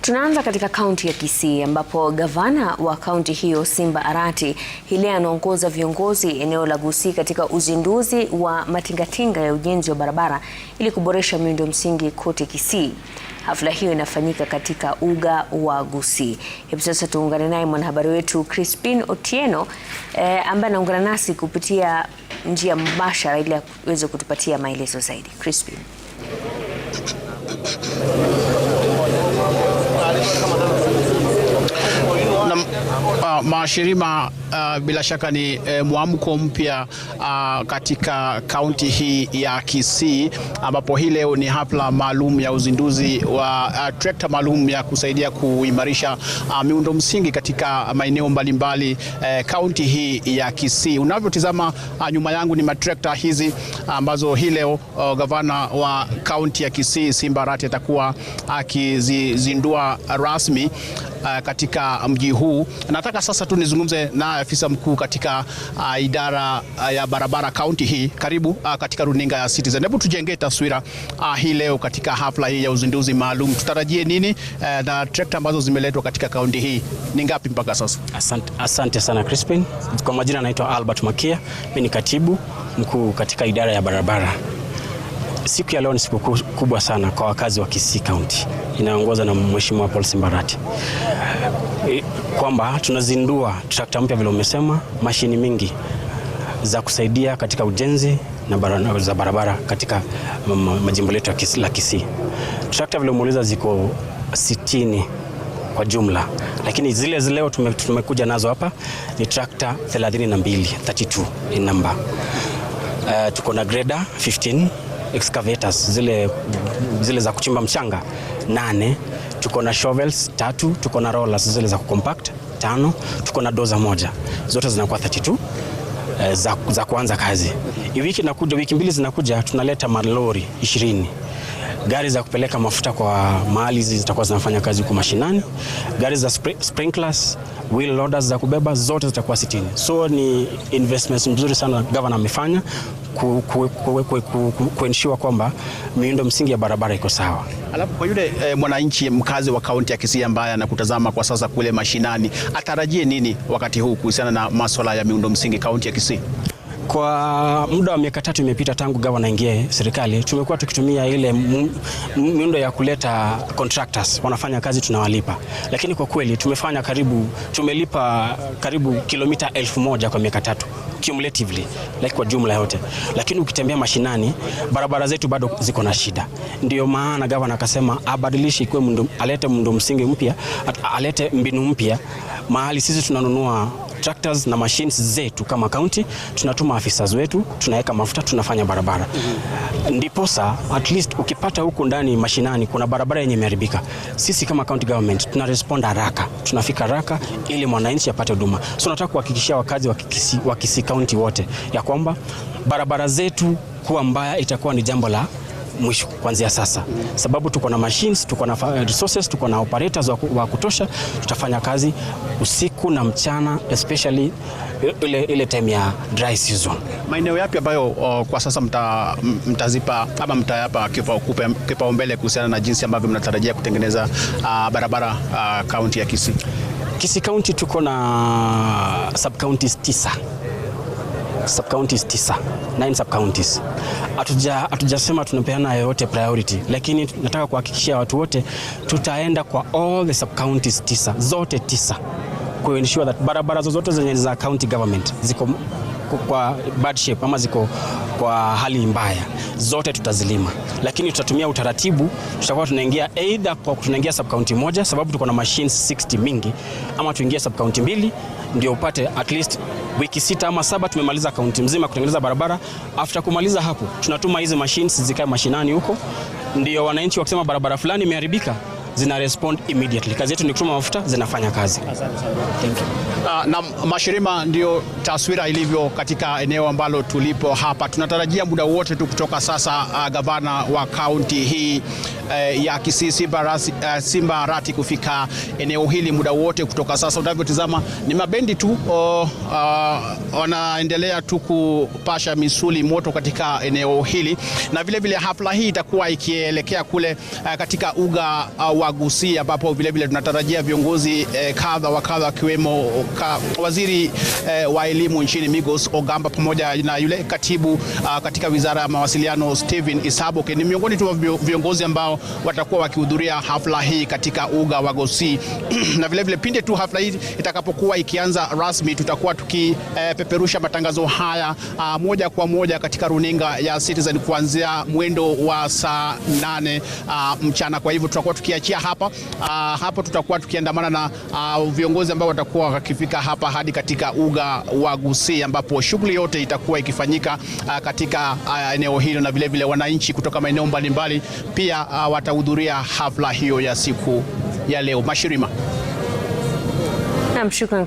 Tunaanza katika kaunti ya Kisii ambapo gavana wa kaunti hiyo Simba Arati hii leo anaongoza viongozi eneo la Gusii katika uzinduzi wa matingatinga ya ujenzi wa barabara ili kuboresha miundo msingi kote Kisii. Hafla hiyo inafanyika katika uga wa Gusii. Hivi sasa tuungane naye mwanahabari wetu Crispin Otieno ambaye anaungana nasi kupitia njia mbashara ili aweze kutupatia maelezo zaidi. Crispin. Mashirima, bila shaka ni mwamko mpya katika kaunti hii ya Kisii, ambapo hii leo ni hafla maalum ya uzinduzi wa trekta maalum ya kusaidia kuimarisha miundo msingi katika maeneo mbalimbali kaunti hii ya Kisii. Unavyotizama nyuma yangu ni matrekta hizi ambazo hii leo gavana wa kaunti ya Kisii Simba Arati atakuwa akizizindua rasmi katika mji huu. Nataka sasa tu nizungumze na afisa mkuu katika idara ya barabara kaunti hii. Karibu katika runinga ya Citizen. Hebu tujengee taswira hii leo katika hafla hii ya uzinduzi maalum. Tutarajie nini na trekta ambazo zimeletwa katika kaunti hii ni ngapi mpaka sasa? Asante sana Crispin. Kwa majina naitwa Albert Makia. Mimi ni katibu mkuu katika idara ya barabara. Siku ya leo ni siku kubwa sana kwa wakazi wa Kisii County, inaongozwa na Mheshimiwa Paul Simba Arati, kwamba tunazindua trakta mpya vile umesema, mashini mingi za kusaidia katika ujenzi na za barabara katika majimbo letu la Kisii. Trakta vile umeuliza ziko 60 kwa jumla, lakini zile leo tumekuja nazo hapa ni trakta 32 in number. Tuko na grader 15, excavators zile za kuchimba mchanga 8, tuko na shovels 3, tuko na rollers zile za kucompact 5, tuko na dozer 1. Zote zinakuwa 32 za kuanza kazi. Wiki mbili zinakuja tunaleta malori 20. Gari za kupeleka mafuta kwa mahali zitakuwa zinafanya kazi huko mashinani. Gari za sprinklers, wheel loaders za kubeba zote zitakuwa 60. So ni investments mzuri sana governor amefanya kuensure kwamba miundo msingi ya barabara iko sawa. Alafu kwa yule mwananchi mkazi wa kaunti ya Kisii ambaye anakutazama kwa sasa kule mashinani, atarajie nini wakati huu kuhusiana na masuala ya miundo msingi kaunti ya Kisii? Kwa muda wa miaka 3 imepita tangu gavana aingie serikali, tumekuwa tukitumia ile miundo ya kuleta contractors wanafanya kazi tunawalipa. Lakini kwa kweli tumelipa karibu kilomita 1000 kwa miaka 3 cumulatively, kwa jumla yote. Lakini ukitembea mashinani barabara zetu bado ziko na shida. Ndio maana gavana akasema abadilishe alete miundo msingi mpya, alete mbinu mpya. Mahali sisi tunanunua tractors na machines zetu kama county, tunatuma afisa wetu, tunaweka mafuta, tunafanya barabara. Ndiposa at least ukipata huko ndani mashinani kuna barabara yenye imeharibika, sisi kama county government tuna respond haraka, tunafika haraka ili mwananchi apate huduma. So nataka kuhakikishia wakazi wa Kisii County wote ya kwamba barabara zetu kuwa mbaya itakuwa ni jambo la mwisho kuanzia sasa, sababu tuko na machines, tuko na resources, tuko na operators wa kutosha. Tutafanya kazi usiku na mchana, especially ile time ya dry season. Maeneo yapi ambayo kwa sasa mtazipa ama mtayapa kipaumbele kuhusiana na jinsi ambavyo mnatarajia kutengeneza barabara kaunti ya Kisii? Kisii County tuko na sub-counties 9. Sub-counties 9 sub-counties. Hatujasema tunapeana yote priority, lakini nataka kuhakikishia watu wote tutaenda kwa all the sub-counties 9, zote 9, kuensure that barabara zote zenye za county government ziko kwa bad shape ama ziko kwa hali mbaya, zote tutazilima. Lakini tutatumia utaratibu, tutakuwa tunaingia either kwa tunaingia sub-county moja sababu tuko na machines 60 mingi, ama tuingie sub-county 2 ndio upate at least wiki 6 ama 7 tumemaliza kaunti mzima kutengeneza barabara. After kumaliza hapo tunatuma hizi machines zikae mashinani huko, ndio wananchi wakisema barabara fulani imeharibika zina respond immediately. Kazi yetu ni kutuma mafuta, zinafanya kazi. Asante sana. Thank you. Na Mashirima, ndio taswira ilivyo katika eneo ambalo tulipo hapa. Tunatarajia muda wote tu kutoka sasa gavana wa kaunti hii ya Kisii Simba Arati kufika eneo hili muda wote kutoka sasa. Unavyotazama ni mabendi tu wanaendelea tu kupasha misuli moto katika eneo hili, na vile vile hafla hii itakuwa ikielekea kule katika uga wa wa Gusii, ambapo vilevile tunatarajia viongozi kadha wa kadha wakiwemo waziri wa elimu nchini Migos Ogamba pamoja na yule katibu katika wizara ya mawasiliano Stephen Isaboke ni miongoni tu viongozi ambao watakuwa wakihudhuria hafla hii katika uga wa Gusii. Na vilevile pinde tu hafla hii itakapokuwa ikianza rasmi, tutakuwa tukipeperusha matangazo haya moja kwa moja katika runinga ya Citizen kuanzia mwendo wa saa 8 mchana. Kwa hivyo tutakuwa tukiachia hapo tutakuwa tukiandamana na viongozi ambao watakuwa wakifika hapa hadi katika uga wa Gusii, ambapo shughuli yote itakuwa ikifanyika katika eneo hilo, na vilevile wananchi kutoka maeneo mbalimbali pia watahudhuria hafla hiyo ya siku ya leo. Mashirima. Naam, shukrani.